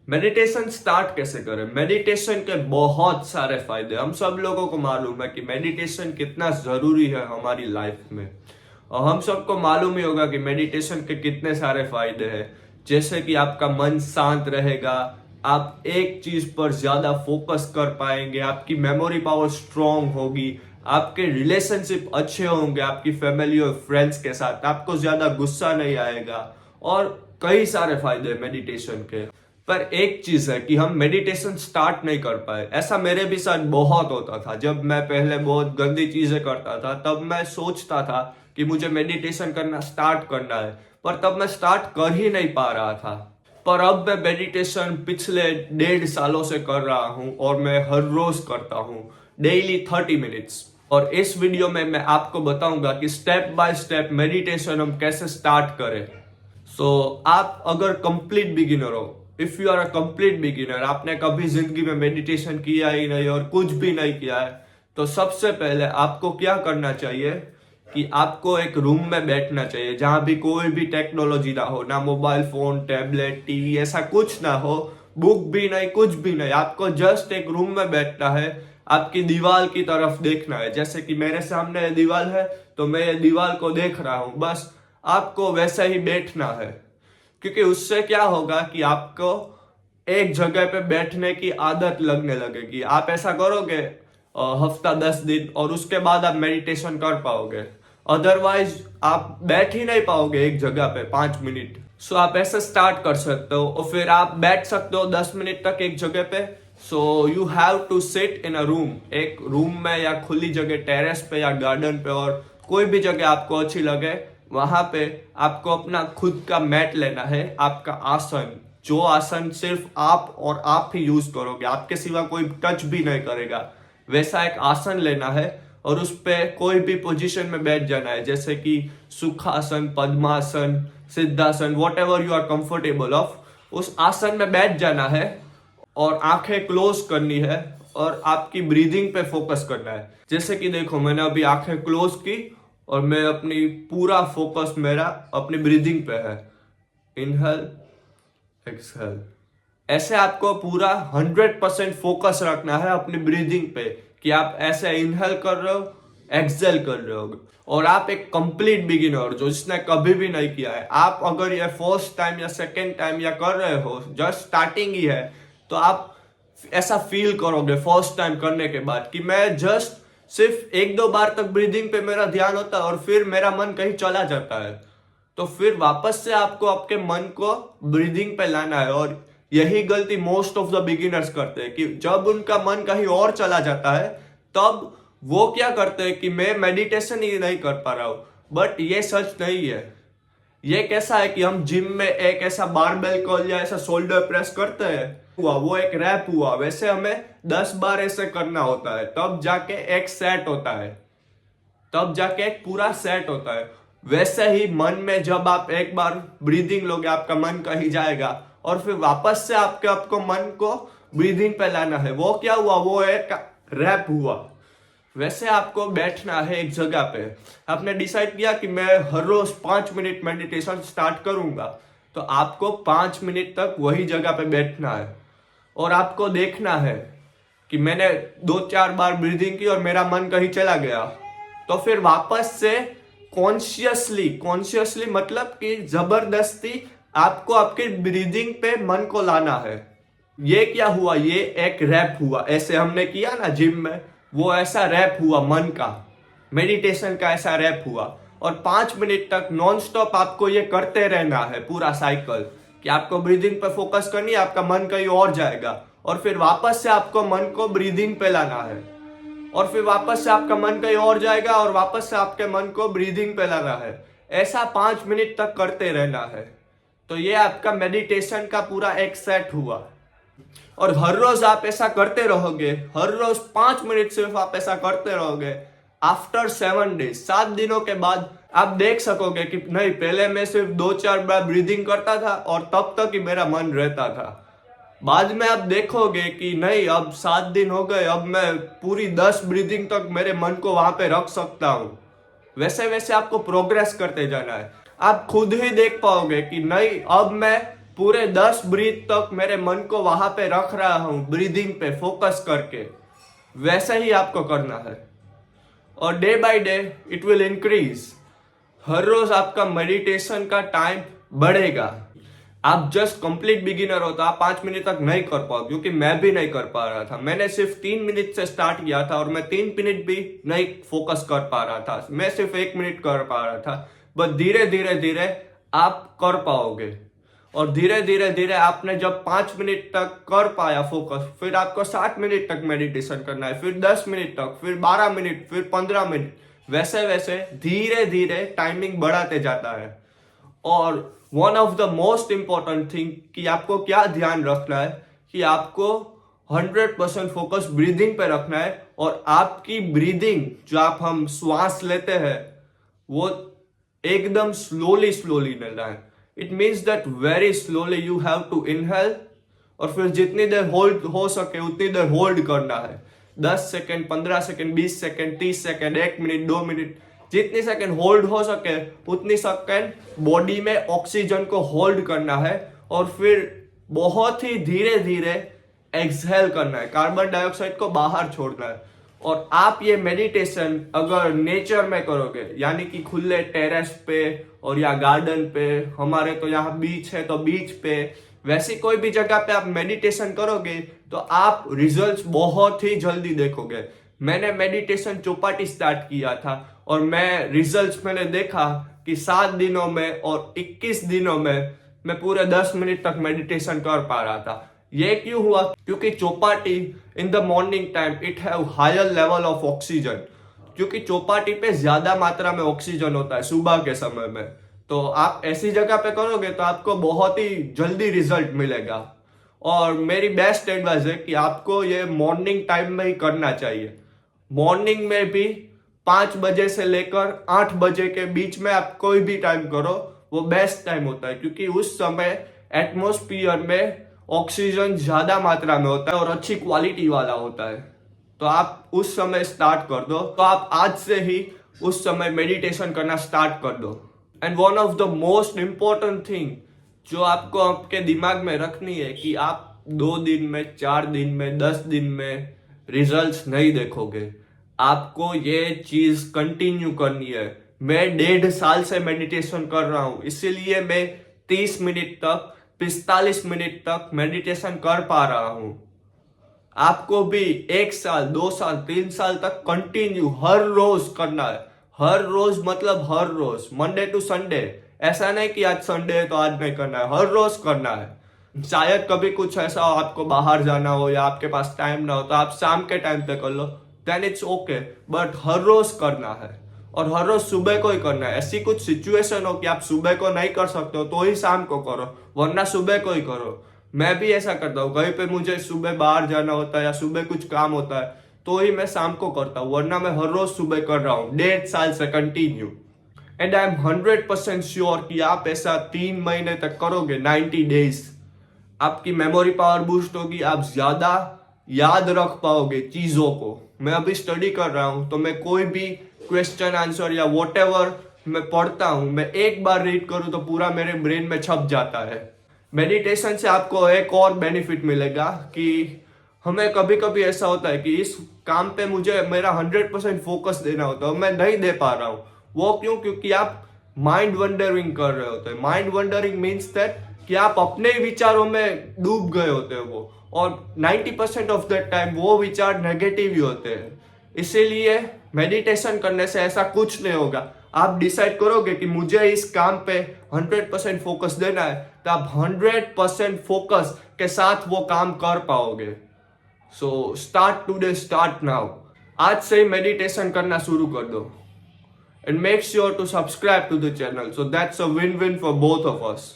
Meditation start कैसे करें? Meditation के बहुत सारे फायदे हम सब लोगों को मालूम है कि मेडिटेशन कितना जरूरी है हमारी लाइफ में। और हम सबको मालूम ही होगा कि मेडिटेशन के कितने सारे फायदे हैं। जैसे कि आपका मन शांत रहेगा, आप एक चीज पर ज्यादा फोकस कर पाएंगे, आपकी मेमोरी पावर स्ट्रांग होगी, आपके रिलेशनशिप अच्छे होंगे आपकी फैमिली और फ्रेंड्स के साथ, आपको ज्यादा गुस्सा नहीं आएगा और कई सारे फायदे मेडिटेशन के। पर एक चीज है कि हम मेडिटेशन स्टार्ट नहीं कर पाए। ऐसा मेरे भी साथ बहुत होता था। जब मैं पहले बहुत गंदी चीजें करता था तब मैं सोचता था कि मुझे मेडिटेशन करना स्टार्ट करना है, पर तब मैं स्टार्ट कर ही नहीं पा रहा था। पर अब मैं मेडिटेशन पिछले 1.5 सालों से कर रहा हूँ और मैं हर रोज करता हूँ, डेली 30 मिनट्स। और इस वीडियो में मैं आपको बताऊंगा कि स्टेप बाय स्टेप मेडिटेशन हम कैसे स्टार्ट करें। आप अगर कंप्लीट बिगिनर हो, if you are a complete beginner, आपने कभी जिंदगी में मेडिटेशन किया ही नहीं और कुछ भी नहीं किया है, तो सबसे पहले आपको क्या करना चाहिए कि आपको एक रूम में बैठना चाहिए जहां भी कोई भी टेक्नोलॉजी ना हो, ना मोबाइल फोन, टैबलेट, टीवी, ऐसा कुछ ना हो, बुक भी नहीं, कुछ भी नहीं। आपको जस्ट एक रूम में बैठना है, आपकी दीवार की तरफ देखना है। जैसे कि मेरे सामने दीवार है तो मैं ये दीवार को देख रहा हूं, बस आपको वैसे ही बैठना है। क्योंकि उससे क्या होगा कि आपको एक जगह पे बैठने की आदत लगने लगेगी। आप ऐसा करोगे हफ्ता 10 दिन, और उसके बाद आप मेडिटेशन कर पाओगे। अदरवाइज आप बैठ ही नहीं पाओगे एक जगह पे 5 मिनट। आप ऐसे स्टार्ट कर सकते हो और फिर आप बैठ सकते हो 10 मिनट तक एक जगह पे। You have to sit in a room, एक रूम में या खुली जगह, टेरेस पे या गार्डन पे, और कोई भी जगह आपको अच्छी लगे वहां पे आपको अपना खुद का मैट लेना है, आपका आसन, जो आसन सिर्फ आप और आप ही यूज करोगे, आपके सिवा कोई टच भी नहीं करेगा, वैसा एक आसन लेना है। और उस पे कोई भी पोजीशन में बैठ जाना है, जैसे कि सुखासन, पद्मासन, सिद्धासन, whatever you are comfortable of, उस आसन में बैठ जाना है और आंखें क्लोज करनी है और आपकी ब्रीदिंग पे फोकस करना है। जैसे कि देखो, मैंने अभी आंखें क्लोज की और मैं अपनी पूरा फोकस मेरा अपनी ब्रीदिंग पे है। इनहेल, एक्सहेल, ऐसे आपको पूरा 100% फोकस रखना है अपनी ब्रीदिंग पे कि आप ऐसे इनहेल कर रहे हो, एक्सहेल कर रहे हो। और आप एक कंप्लीट बिगिनर जो जिसने कभी भी नहीं किया है, आप अगर ये फर्स्ट टाइम या सेकेंड टाइम या कर रहे हो, जस्ट स्टार्टिंग ही है, तो आप ऐसा फील करोगे फर्स्ट टाइम करने के बाद कि मैं जस्ट सिर्फ 1-2 बार तक ब्रीदिंग पे मेरा ध्यान होता है और फिर मेरा मन कहीं चला जाता है। तो फिर वापस से आपको आपके मन को ब्रीदिंग पे लाना है। और यही गलती मोस्ट ऑफ द बिगिनर्स करते हैं कि जब उनका मन कहीं और चला जाता है तब वो क्या करते हैं कि मैं मेडिटेशन ही नहीं कर पा रहा हूं। बट ये सच नहीं है। ये कैसा है कि हम जिम में एक ऐसा बारबेल कर्ल या ऐसा शोल्डर प्रेस करते हैं, हुआ वो एक रैप हुआ, वैसे हमें 10 बार ऐसे करना होता है, तब जाके एक सेट होता है, तब जाके एक पूरा सेट होता है। वैसे ही मन में जब आप एक बार ब्रीदिंग लोगे, आपका मन कहीं जाएगा और फिर वापस से आपको मन को ब्रीदिंग पे लाना है। वो क्या हुआ, वो एक रैप हुआ। वैसे आपको बैठना है एक जगह पे। आपने डिसाइड किया कि मैं हर रोज 5 मिनट मेडिटेशन स्टार्ट करूंगा, तो आपको 5 मिनट तक वही जगह पे बैठना है और आपको देखना है कि मैंने 2-4 बार ब्रीदिंग की और मेरा मन कहीं चला गया, तो फिर वापस से कॉन्शियसली मतलब कि जबरदस्ती आपको आपके ब्रीदिंग पे मन को लाना है। ये क्या हुआ, ये एक रैप हुआ। ऐसे हमने किया ना जिम में, वो ऐसा रैप हुआ मन का, मेडिटेशन का ऐसा रैप हुआ। और 5 मिनट तक नॉन स्टॉप आपको ये करते रहना है पूरा साइकिल, कि आपको ब्रीदिंग पे फोकस करनी है, आपका मन कहीं और जाएगा और फिर वापस से आपको मन को ब्रीदिंग पे लाना है, और फिर वापस से आपका मन कहीं और जाएगा और वापस से आपके मन को ब्रीदिंग पे लाना है। ऐसा 5 मिनट तक करते रहना है। तो ये आपका मेडिटेशन का पूरा एक सेट हुआ। और हर रोज आप ऐसा करते रहोगे, हर रोज 5 मिनट सिर्फ आप ऐसा करते रहोगे। आफ्टर 7 डेज, 7 दिनों के बाद आप देख सकोगे कि नहीं, पहले मैं सिर्फ 2-4 बार ब्रीदिंग करता था और तब तक ही मेरा मन रहता था। बाद में आप देखोगे कि नहीं, अब 7 दिन हो गए, अब मैं पूरी 10 ब्रीदिंग तक मेरे मन को वहां पे रख सकता हूं। वैसे वैसे आपको प्रोग्रेस करते जाना है। आप खुद ही देख पाओगे कि नहीं, अब मैं पूरे 10 ब्रीथ तक मेरे मन को वहां पे रख रहा हूं, ब्रीदिंग पे फोकस करके, वैसे ही आपको करना है। और day by day it will increase. हर रोज आपका मेडिटेशन का टाइम बढ़ेगा। आप जस्ट कंप्लीट बिगिनर हो तो आप 5 मिनट तक नहीं कर पाओ, क्योंकि मैं भी नहीं कर पा रहा था। मैंने सिर्फ 3 मिनट से स्टार्ट किया था और मैं 3 मिनट भी नहीं फोकस कर पा रहा था। मैं सिर्फ 1 मिनट कर पा रहा था। बट धीरे धीरे धीरे आप कर पाओगे। और धीरे धीरे धीरे आपने जब 5 मिनट तक कर पाया फोकस, फिर आपको 7 मिनट तक मेडिटेशन करना है, फिर 10 मिनट तक, फिर 12 मिनट, फिर 15 मिनट, वैसे वैसे धीरे धीरे टाइमिंग बढ़ाते जाता है। और one of the most important thing कि आपको क्या ध्यान रखना है कि आपको 100% फोकस ब्रीदिंग पे रखना है। और आपकी ब्रीदिंग जो हम श्वास लेते हैं वो एकदम स्लोली स्लोली लेना है। It means that very slowly you have to inhale, और फिर जितनी देर होल्ड हो सके उतनी देर होल्ड करना है। 10 second, 15 second, 20 second, 30 second, 1 minute, 2 minute, जितनी सेकेंड होल्ड हो सके उतनी सेकेंड बॉडी में ऑक्सीजन को होल्ड करना है। और फिर बहुत ही धीरे धीरे एक्सहेल करना है, कार्बन डाइऑक्साइड को बाहर छोड़ना है। और आप ये मेडिटेशन अगर नेचर में करोगे, यानी कि खुले टेरेस पे और या गार्डन पे, हमारे तो यहाँ बीच है तो बीच पे, वैसी कोई भी जगह पे आप मेडिटेशन करोगे तो आप रिजल्ट्स बहुत ही जल्दी देखोगे। मैंने मेडिटेशन चौपाटी स्टार्ट किया था और मैं रिजल्ट्स मैंने देखा कि 7 दिनों में और 21 दिनों में मैं पूरे 10 मिनट तक मेडिटेशन कर पा रहा था। ये क्यों हुआ? क्योंकि Chowpatty in the morning time it have higher level of oxygen, क्योंकि चौपाटी पे ज्यादा मात्रा में ऑक्सीजन होता है सुबह के समय में। तो आप ऐसी जगह पे करोगे तो आपको बहुत ही जल्दी रिजल्ट मिलेगा। और मेरी बेस्ट एडवाइस है कि आपको ये मॉर्निंग टाइम में ही करना चाहिए। मॉर्निंग में भी 5 बजे से लेकर 8 बजे के बीच में आप कोई भी टाइम करो, वो बेस्ट टाइम होता है, क्योंकि उस समय एटमॉस्फेयर में ऑक्सीजन ज्यादा मात्रा में होता है और अच्छी क्वालिटी वाला होता है। तो आप उस समय स्टार्ट कर दो। तो आप आज से ही उस समय मेडिटेशन करना स्टार्ट कर दो। And one of the most important thing जो आपको आपके दिमाग में रखनी है कि आप 2 दिन में, 4 दिन में, 10 दिन में रिजल्ट्स नहीं देखोगे। आपको ये चीज कंटिन्यू करनी है। मैं 1.5 साल से मेडिटेशन कर रहा हूं, इसीलिए मैं 30 मिनट तक, 45 मिनट तक मेडिटेशन कर पा रहा हूं। आपको भी 1 साल, 2 साल, 3 साल तक कंटिन्यू हर रोज करना है। हर रोज मतलब हर रोज, मंडे टू संडे। ऐसा नहीं कि आज संडे है तो आज नहीं करना है, हर रोज करना है। शायद कभी कुछ ऐसा हो, आपको बाहर जाना हो या आपके पास टाइम ना हो, तो आप शाम के टाइम पे कर लो, देन इट्स ओके। बट हर रोज करना है और हर रोज सुबह को ही करना है। ऐसी कुछ सिचुएशन हो कि आप सुबह को नहीं कर सकते हो तो ही शाम को करो, वरना सुबह को ही करो। मैं भी ऐसा करता हूँ, कहीं पे मुझे सुबह बाहर जाना होता है या सुबह कुछ काम होता है तो ही मैं शाम को करता हूँ, वरना मैं हर रोज सुबह कर रहा हूँ 1.5 साल से continue. And I am 100% sure कि आप ऐसा 3 महीने तक करोगे, 90 डेज, आपकी मेमोरी पावर बूस्ट होगी, आप ज्यादा याद रख पाओगे चीजों को। मैं अभी स्टडी कर रहा हूं तो मैं कोई भी क्वेश्चन आंसर या व्हाटएवर मैं पढ़ता हूं, मैं एक बार रीड करूं तो पूरा मेरे ब्रेन में छप जाता है। मेडिटेशन से आपको एक और बेनिफिट मिलेगा कि हमें कभी कभी ऐसा होता है कि इस काम पे मुझे मेरा 100% फोकस देना होता है, मैं नहीं दे पा रहा हूं। वो क्यों? क्योंकि आप माइंड वंडरिंग कर रहे होते हैं। माइंड वंडरिंग मीन्स दैट कि आप अपने विचारों में डूब गए होते हैं वो, और 90% ऑफ द टाइम वो विचार नेगेटिव ही होते हैं। इसीलिए मेडिटेशन करने से ऐसा कुछ नहीं होगा। आप डिसाइड करोगे कि मुझे इस काम पे 100% फोकस देना है, तो आप 100% फोकस के साथ वो काम कर पाओगे। So start today, start now. आज से ही मेडिटेशन करना शुरू कर दो। And make sure to subscribe to the channel, so that's a win-win for both of us.